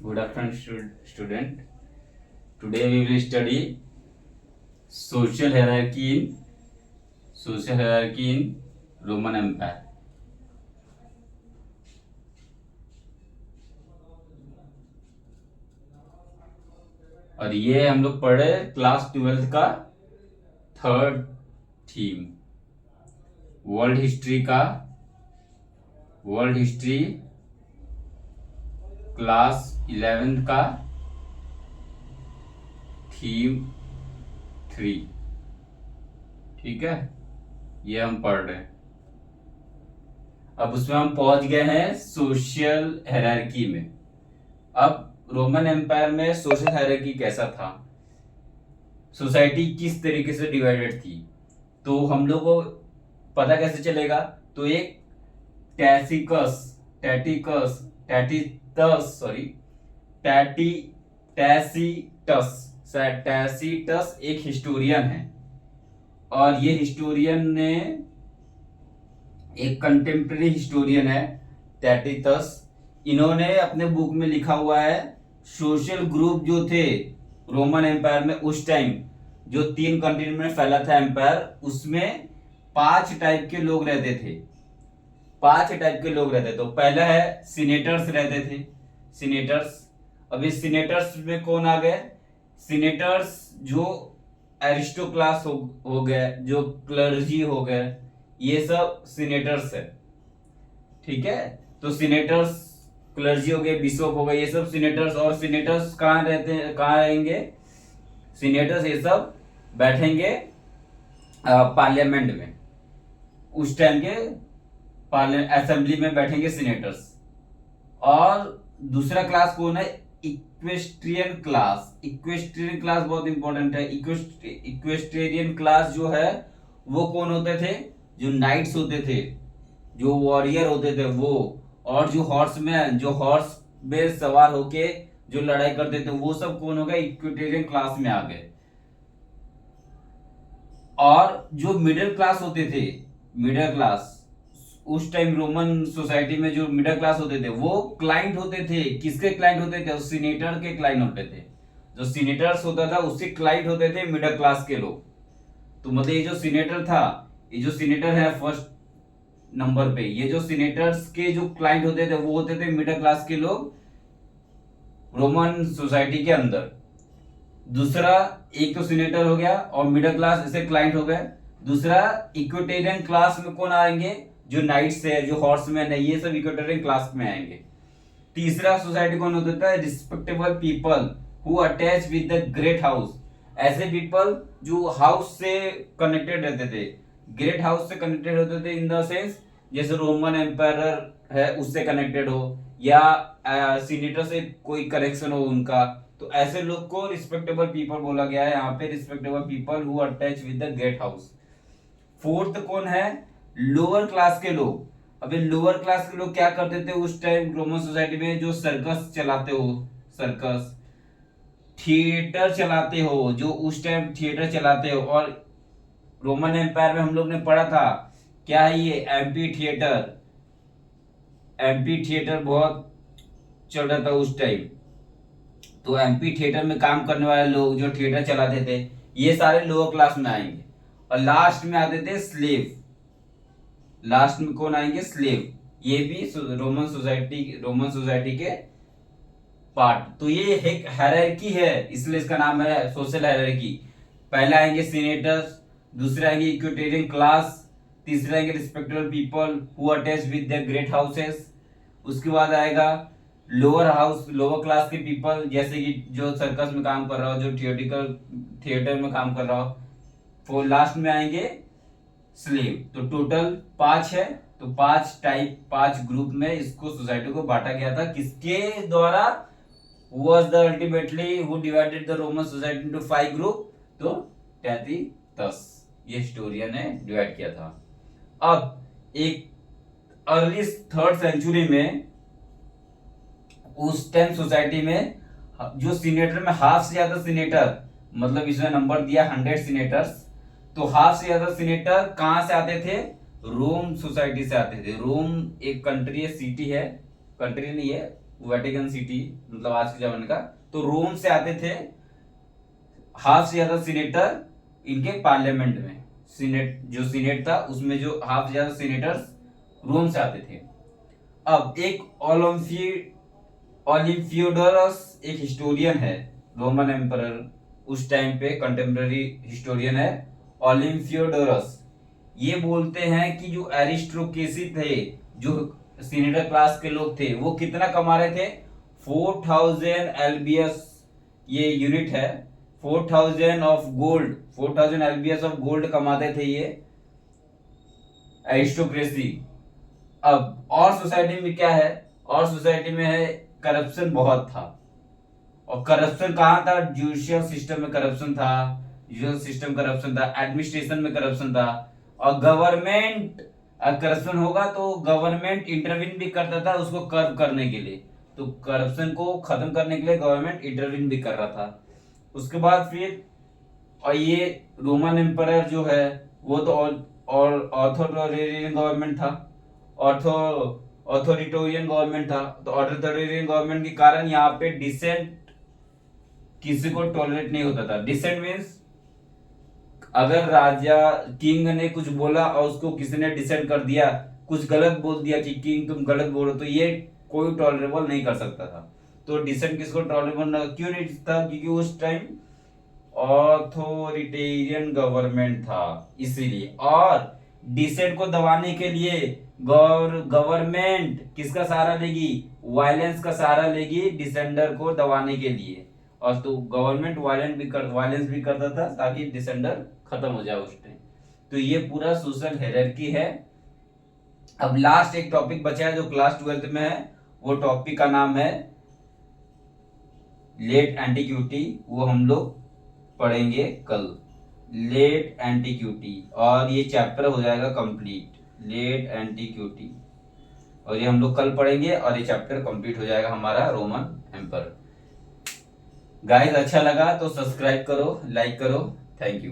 Good afternoon, student. Today we will study social hierarchy in Roman Empire. और ये हम लोग पढ़े क्लास 12th का third theme world history class 11th का थीम 3। ठीक है, ये हम पढ़ रहे हैं। अब उसमें हम पहुंच गए हैं सोशल हायरार्की में। अब रोमन एम्पायर में सोशल हायरार्की कैसा था, सोसाइटी किस तरीके से डिवाइडेड थी, तो हम लोग को पता कैसे चलेगा। तो एक टैसीटस एक हिस्टोरियन है, और ये हिस्टोरियन ने एक कंटेम्प्रेरी हिस्टोरियन है टैसीटस। इन्होंने अपने बुक में लिखा हुआ है सोशल ग्रुप जो थे रोमन एम्पायर में उस टाइम, जो 3 कंट्री में फैला था एम्पायर, उसमें 5 टाइप के लोग रहते थे। 5 टाइप के लोग रहते। तो पहला है सीनेटर्स रहते थे, सीनेटर्स। अब इस सीनेटर्स में कौन आ गए, सीनेटर्स जो एरिस्टोक्लास हो गए, जो क्लर्जी हो गए, ये सब सीनेटर्स है। ठीक है, तो सीनेटर्स, क्लर्जी हो गए, बिशप हो गए, ये सब सीनेटर्स। और सीनेटर्स कहाँ रहते हैं, कहाँ रहेंगे सीनेटर्स, ये सब बैठेंगे पार्लियामेंट में। उस टाइम के असेंबली में बैठेंगे सीनेटर्स। और दूसरा क्लास कौन है, इक्वेस्ट्रियन क्लास। इक्वेस्ट्रियन क्लास बहुत इंपॉर्टेंट है। इक्वेस्ट्रियन क्लास जो है वो कौन होते थे, जो नाइट्स होते थे, जो वॉरियर होते थे वो, और जो हॉर्स पे सवार होके जो लड़ाई करते थे, वो सब कौन हो गए, इक्वेस्ट्रियन क्लास में आ गए। और जो मिडिल क्लास होते थे, मिडिल क्लास उस टाइम रोमन सोसाइटी में जो मिडिल क्लास होते थे वो क्लाइंट होते थे। किसके क्लाइंट होते थे, सीनेटर के क्लाइंट होते थे। जो सीनेटर्स होता था उसके क्लाइंट होते थे मिडिल क्लास के लोग। तो मतलब ये जो सीनेटर था, ये जो सीनेटर है फर्स्ट नंबर पे, ये जो सीनेटर्स के जो क्लाइंट होते थे वो होते थे मिडिल क्लास के लोग रोमन सोसाइटी के अंदर। दूसरा, एक तो सीनेटर हो गया और मिडिल क्लास ऐसे क्लाइंट हो गए। दूसरा, इक्वेटेरियन क्लास में कौन आएंगे, जो नाइट्स है, जो हॉर्समैन है, ये सब इक्वेटेरियन क्लास में आएंगे। तीसरा सोसाइटी कौन होता था, respectable people who attach with the great house. ऐसे पीपल जो हाउस से कनेक्टेड रहते थे, ग्रेट हाउस से कनेक्टेड होते थे, इन द सेंस जैसे रोमन एम्पायर है उससे कनेक्टेड हो, या सीनेटर से कोई कनेक्शन हो उनका। तो ऐसे लोग को रिस्पेक्टेबल पीपल बोला गया है यहाँ पे, respectable people who attach with the great house. Fourth कौन है, लोअर क्लास के लोग। अभी लोअर क्लास के लोग क्या करते थे उस टाइम रोमन सोसाइटी में, जो सर्कस चलाते हो, सर्कस थिएटर चलाते हो, जो उस टाइम थिएटर चलाते हो। और रोमन एम्पायर में हम लोग ने पढ़ा था क्या है ये, एम्पी थिएटर। एम्पी थिएटर बहुत चल रहा था उस टाइम। तो एम्पी थिएटर में काम करने वाले लोग जो थिएटर चलाते थे, ये सारे लोअर क्लास में आएंगे। और लास्ट में आते थे स्लेव। लास्ट में कौन आएंगे, स्लेव। ये भी रोमन सोसाइटी के पार्ट। तो ये एक हायरार्की है, इसलिए इसका नाम है सोशल हायरार्की। पहला आएंगे सीनेटर्स, दूसरे आएंगे इक्वेटेरियन क्लास, तीसरा आएंगे respectable people who attach with the great houses. उसके बाद आएगा लोअर क्लास के पीपल, जैसे कि जो सर्कस में काम कर रहा हो, जो थिएटर में काम कर रहा हो। फिर लास्ट में आएंगे स्लेव। तो टोटल 5 है। तो 5 ग्रुप में इसको सोसाइटी को बांटा गया था। किसके द्वारा, was the ultimately who divided the Roman society into 5 group, तो टैसीटस, ये हिस्टोरियन ने डिवाइड किया था। अब एक अर्ली 3rd सेंचुरी में उस टाइम सोसाइटी में जो सीनेटर में हाफ से ज्यादा सीनेटर, मतलब इसमें नंबर दिया 100 सीनेटर्स, तो हाफ से ज्यादा सीनेटर कहां से आते थे, रोम सोसाइटी से आते थे। रोम एक कंट्री है, सिटी है, कंट्री नहीं है, वेटिकन सिटी मतलब आज के जमाने का, तो रोम से आते थे हाफ से ज्यादा सीनेटर इनके पार्लियामेंट में। सीनेट जो सीनेट था उसमें जो हाफ से ज्यादा सीनेटर्स रोम से आते थे। अब एक ओलिम्पियोडोरस एक हिस्टोरियन है, रोमन एम्परर उस टाइम पे कंटेम्पररी हिस्टोरियन है ओलिम्पियोडोरस। ये बोलते हैं कि जो एरिस्टोक्रेसी थे, जो सीनेटर क्लास के लोग थे, वो कितना कमा रहे थे, 4000 एलबीएस ये यूनिट है, 4000 of gold, 4000 LBS of gold कमाते थे ये एरिस्टोक्रेसी। अब और सोसाइटी में क्या है, और सोसाइटी में है करप्शन बहुत था। और करप्शन कहाँ था, जुडिशियल सिस्टम में करप्शन था, जुडिशियल सिस्टम करप्शन था, एडमिनिस्ट्रेशन में करप्शन था। और गवर्नमेंट करप्शन होगा तो गवर्नमेंट इंटरवीन भी करता था उसको कर्व करने के लिए, तो करप्शन को खत्म करने के लिए गवर्नमेंट इंटरवीन भी कर रहा था। उसके बाद फिर और ये रोमन एम्परर जो है वो तो और ऑथोरिटेरियन गवर्नमेंट था, ऑथोरिटेरियन गवर्नमेंट था। तो ऑथोरिटेरियन गवर्नमेंट के कारण यहाँ पे डिसेंट किसी को टॉलरेट नहीं होता था। डिसेंट मीन्स अगर राजा किंग ने कुछ बोला और उसको किसी ने डिसेंट कर दिया, कुछ गलत बोल दिया कि किंग तुम गलत बोलो, तो ये कोई टॉलरेबल नहीं कर सकता था। तो डिसेंट किसको टॉलरेबल क्यों नहीं था, क्योंकि उस टाइम ऑथोरिटेरियन गवर्नमेंट था इसीलिए। और डिसेंट को दबाने के लिए गवर्नमेंट किसका सहारा लेगी, वायलेंस का सहारा लेगी डिसेंडर को दबाने के लिए। और तो गवर्नमेंट वायलेंस भी करता था ताकि डिसेंडर खत्म हो जाए उस टाइम। तो ये पूरा सोशल हायरार्की है। अब लास्ट एक टॉपिक बचा है जो क्लास 12th में है, वो टॉपिक का नाम है लेट एंटीक्विटी। वो हम लोग पढ़ेंगे कल, लेट एंटीक्विटी, और ये चैप्टर हो जाएगा कंप्लीट, लेट एंटीक्विटी, और ये हम लोग कल पढ़ेंगे और ये चैप्टर कंप्लीट हो जाएगा हमारा रोमन एम्पायर। गाइस अच्छा लगा तो सब्सक्राइब करो, लाइक करो, थैंक यू।